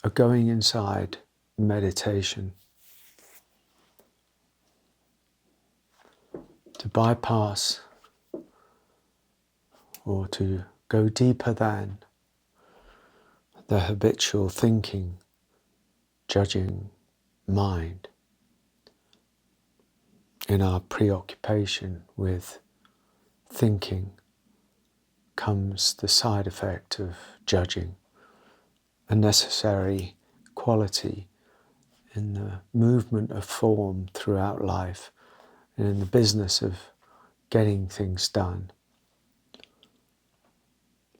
a going inside meditation to bypass or to go deeper than the habitual thinking, judging mind in our preoccupation with thinking comes the side effect of judging, a necessary quality in the movement of form throughout life and in the business of getting things done.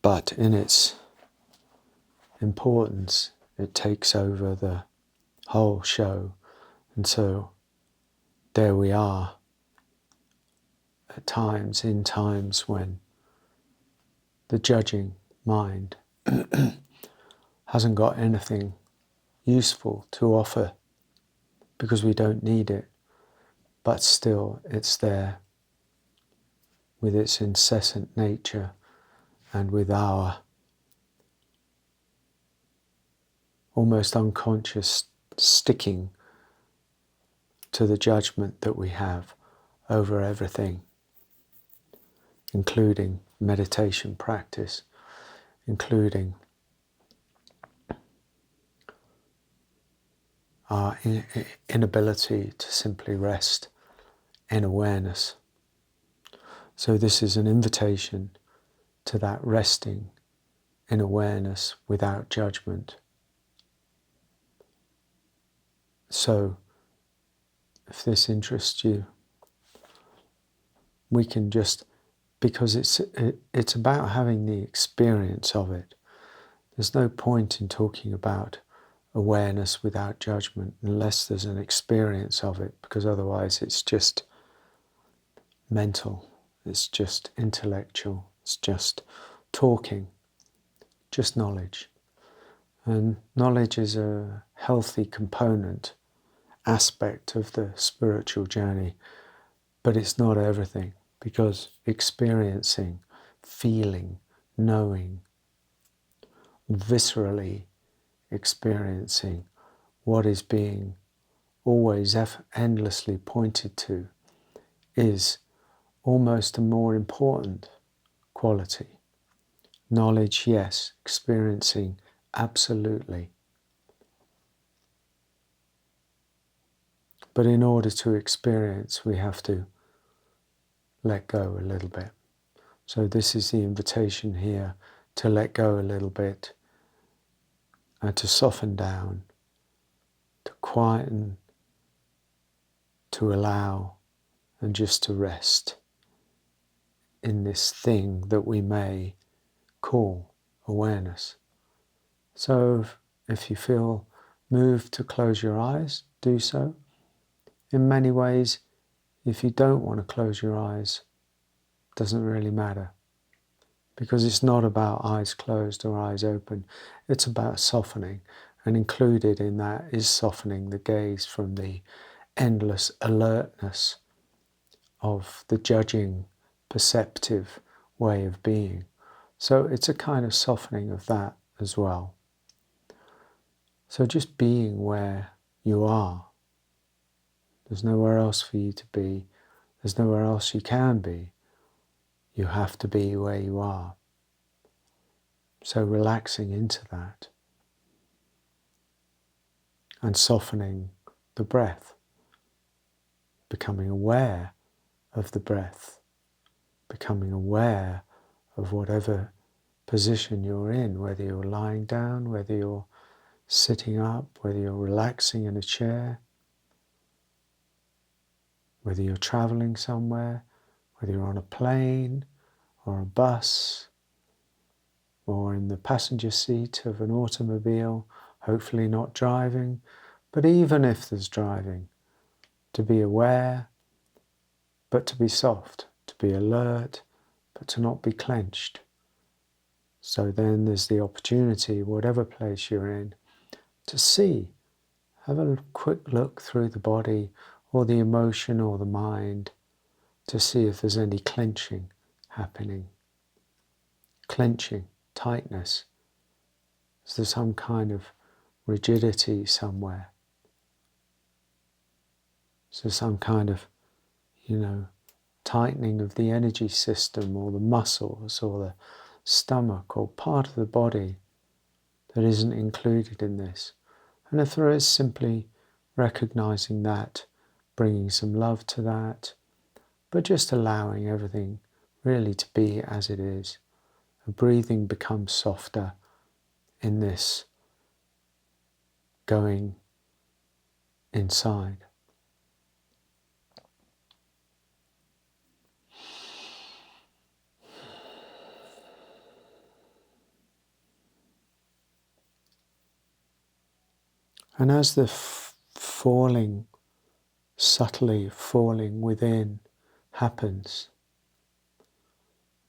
But in its importance, it takes over the whole show. And so there we are at times, in times when the judging mind hasn't got anything useful to offer because we don't need it, but still it's there with its incessant nature and with our almost unconscious sticking to the judgment that we have over everything, including meditation practice, including our inability to simply rest in awareness. So this is an invitation to that resting in awareness without judgment. So if this interests you, we can just, because it's about having the experience of it. There's no point in talking about awareness without judgment unless there's an experience of it, because otherwise it's just mental, it's just intellectual, it's just talking, just knowledge. And knowledge is a healthy component, aspect of the spiritual journey, but it's not everything, because experiencing, feeling, knowing, viscerally experiencing what is being always endlessly pointed to is almost a more important quality. Knowledge, yes. Experiencing, absolutely. But in order to experience, we have to let go a little bit. So this is the invitation here, to let go a little bit and to soften down, to quieten, to allow, and just to rest in this thing that we may call awareness. So if you feel moved to close your eyes, do so. In many ways, if you don't want to close your eyes, it doesn't really matter, because it's not about eyes closed or eyes open. It's about softening, and included in that is softening the gaze from the endless alertness of the judging, perceptive way of being. So it's a kind of softening of that as well. So just being where you are. There's nowhere else for you to be. There's nowhere else you can be. You have to be where you are. So relaxing into that and softening the breath, becoming aware of the breath, becoming aware of whatever position you're in, whether you're lying down, whether you're sitting up, whether you're relaxing in a chair, whether you're traveling somewhere, whether you're on a plane or a bus or in the passenger seat of an automobile, hopefully not driving, but even if there's driving, to be aware, but to be soft, to be alert, but to not be clenched. So then there's the opportunity, whatever place you're in, to see, have a quick look through the body or the emotion or the mind to see if there's any clenching happening. Clenching, tightness. Is there some kind of rigidity somewhere. So some kind of, tightening of the energy system or the muscles or the stomach or part of the body that isn't included in this. And if there is, simply recognizing that, bringing some love to that, but just allowing everything really to be as it is. The breathing becomes softer in this going inside. And as the falling, subtly falling within happens,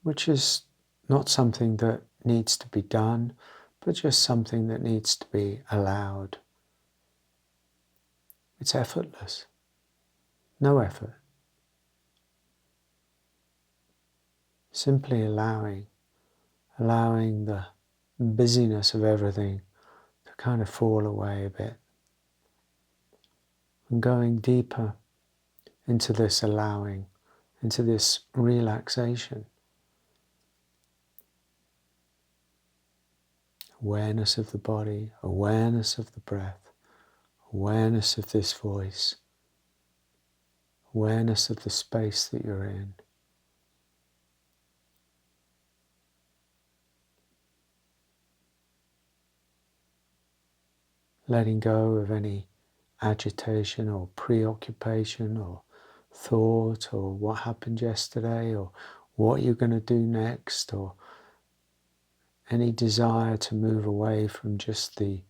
which is not something that needs to be done, but just something that needs to be allowed. It's effortless. No effort. Simply allowing the busyness of everything to kind of fall away a bit. And going deeper into this allowing, into this relaxation. Awareness of the body, awareness of the breath, awareness of this voice, awareness of the space that you're in. Letting go of any agitation or preoccupation or thought or what happened yesterday or what you're going to do next, or any desire to move away from just the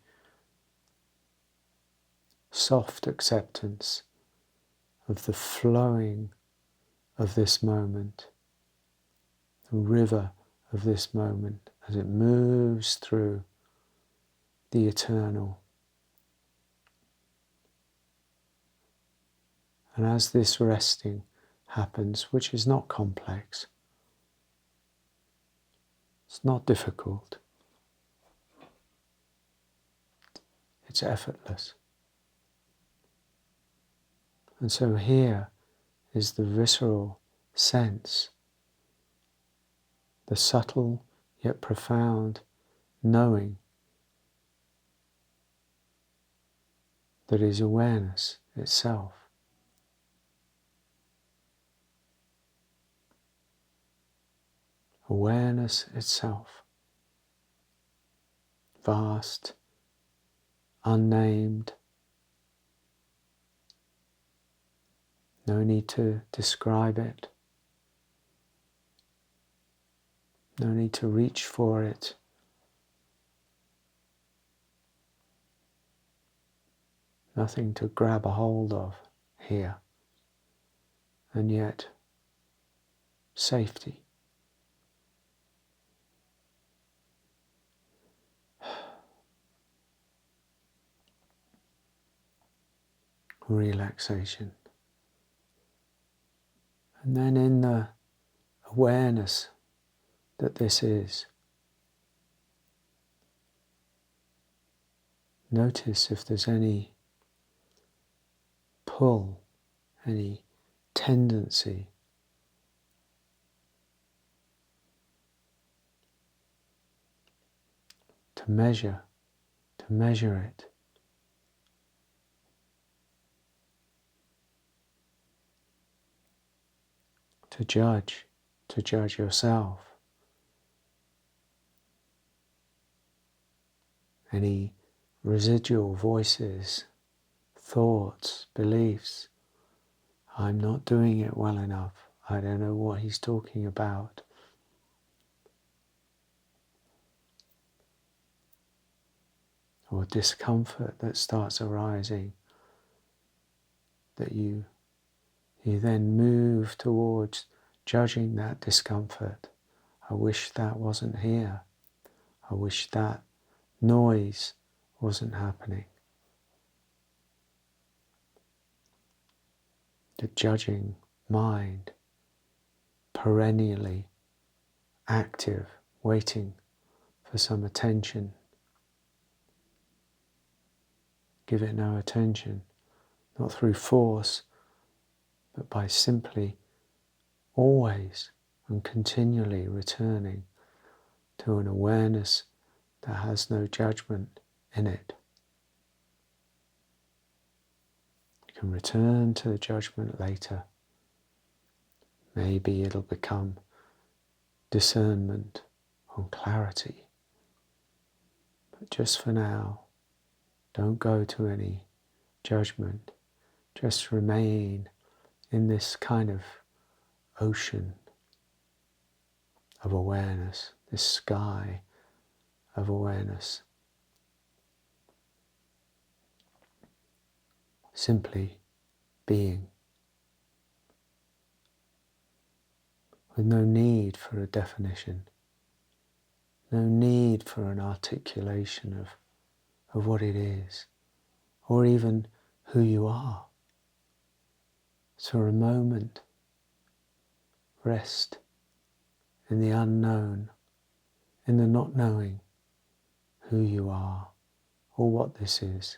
soft acceptance of the flowing of this moment, the river of this moment as it moves through the eternal. And as this resting happens, which is not complex, it's not difficult, it's effortless. And so here is the visceral sense, the subtle yet profound knowing that is awareness itself. Awareness itself, vast, unnamed, no need to describe it, no need to reach for it, nothing to grab a hold of here, and yet safety. Relaxation. And then in the awareness that this is, notice if there's any pull, any tendency to measure it. To judge yourself. Any residual voices, thoughts, beliefs. I'm not doing it well enough. I don't know what he's talking about. Or discomfort that starts arising, that you then move towards judging that discomfort. I wish that wasn't here. I wish that noise wasn't happening. The judging mind, perennially active, waiting for some attention. give it no attention, not through force, but by simply always and continually returning to an awareness that has no judgment in it. You can return to the judgment later. Maybe it'll become discernment or clarity. But just for now, don't go to any judgment. Just remain in this kind of ocean of awareness, this sky of awareness. Simply being, with no need for a definition, no need for an articulation of what it is, or even who you are. So for a moment, rest in the unknown, in the not knowing who you are or what this is.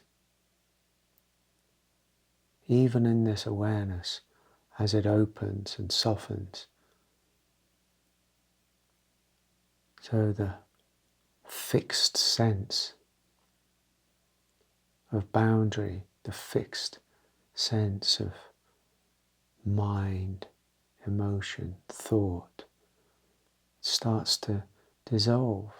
Even in this awareness, as it opens and softens, so the fixed sense of boundary, the fixed sense of mind, emotion, thought, starts to dissolve.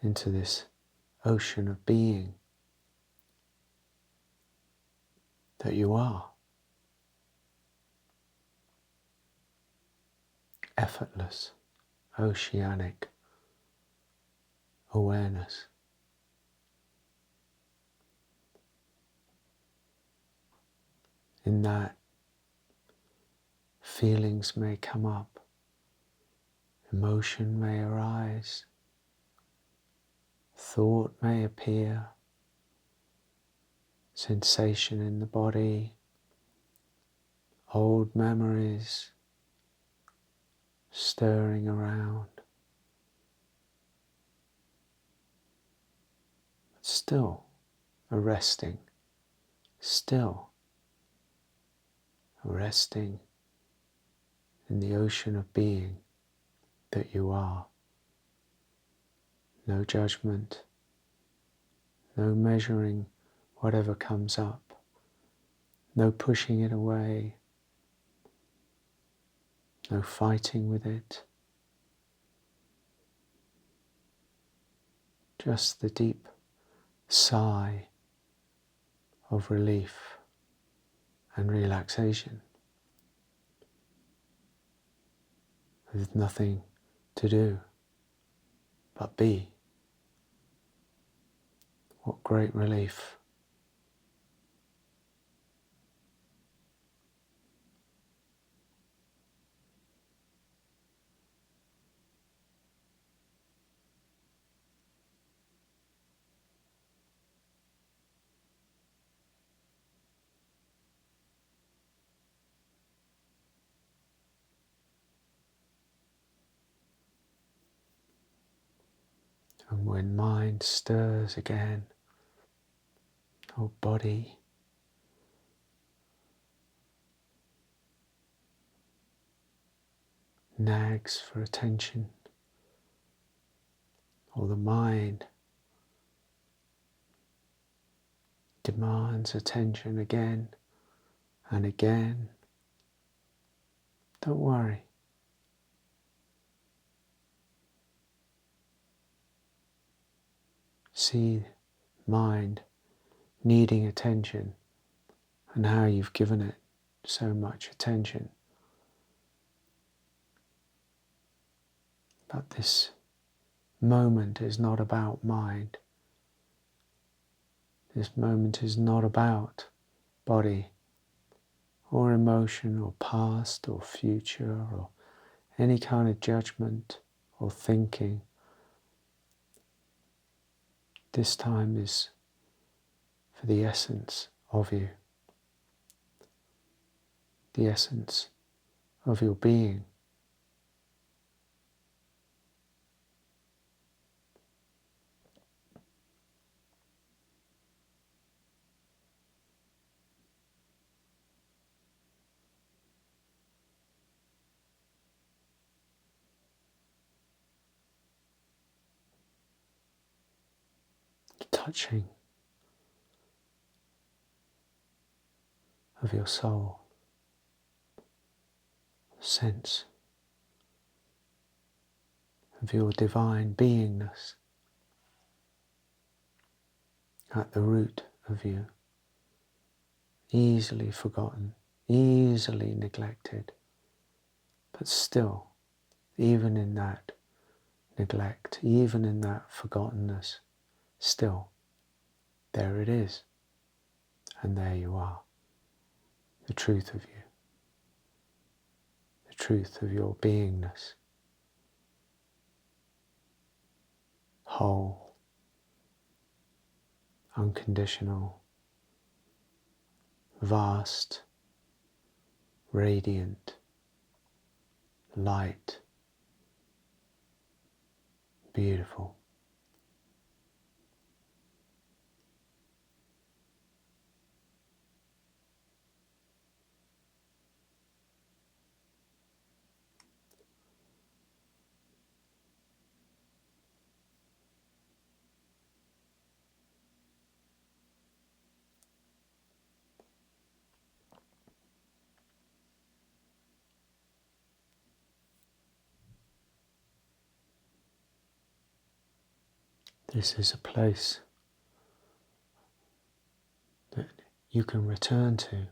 Into this ocean of being that you are. Effortless, oceanic awareness. In that, feelings may come up, emotion may arise, thought may appear, sensation in the body, old memories stirring around. Still arresting, still resting in the ocean of being that you are. No judgment, no measuring whatever comes up, no pushing it away, no fighting with it. Just the deep sigh of relief and relaxation, with nothing to do but be. What great relief. And when mind stirs again, or body nags for attention, or the mind demands attention again and again, don't worry. See mind needing attention and how you've given it so much attention. But this moment is not about mind. This moment is not about body or emotion or past or future or any kind of judgment or thinking. This time is for the essence of you, the essence of your being. touching of your soul, sense of your divine beingness at the root of you, easily forgotten, easily neglected, but still, even in that neglect, even in that forgottenness, still, there it is, and there you are, the truth of you, the truth of your beingness, whole, unconditional, vast, radiant, light, beautiful. This is a place that you can return to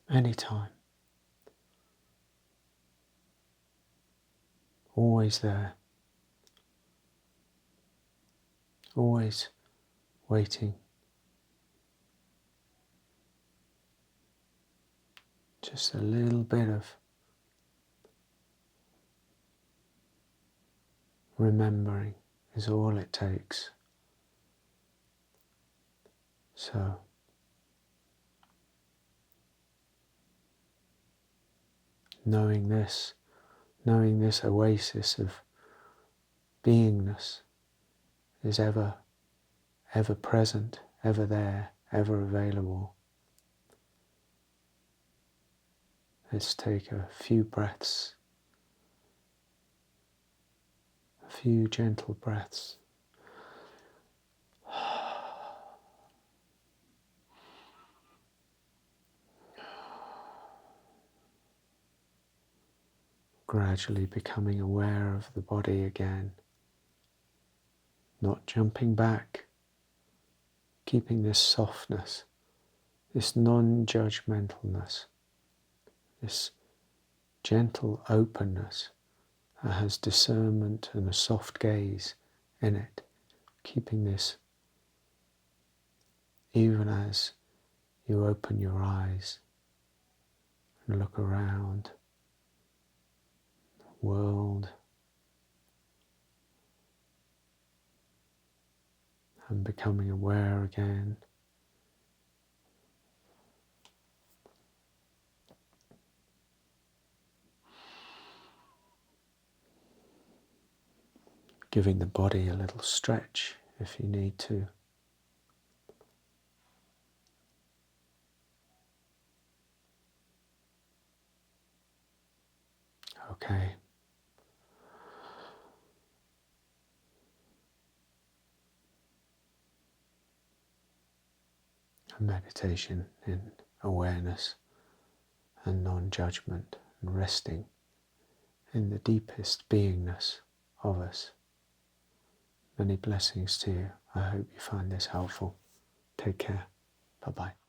anytime, always there, always waiting, just a little bit of remembering is all it takes. So, knowing this oasis of beingness is ever present, ever there, ever available. Let's take a few breaths, a few gentle breaths. Gradually becoming aware of the body again, not jumping back, keeping this softness, this non-judgmentalness, this gentle openness that has discernment and a soft gaze in it, keeping this even as you open your eyes and look around the world and becoming aware again. Giving the body a little stretch if you need to. Okay. A meditation in awareness and non-judgment and resting in the deepest beingness of us. Many blessings to you. I hope you find this helpful. Take care. Bye-bye.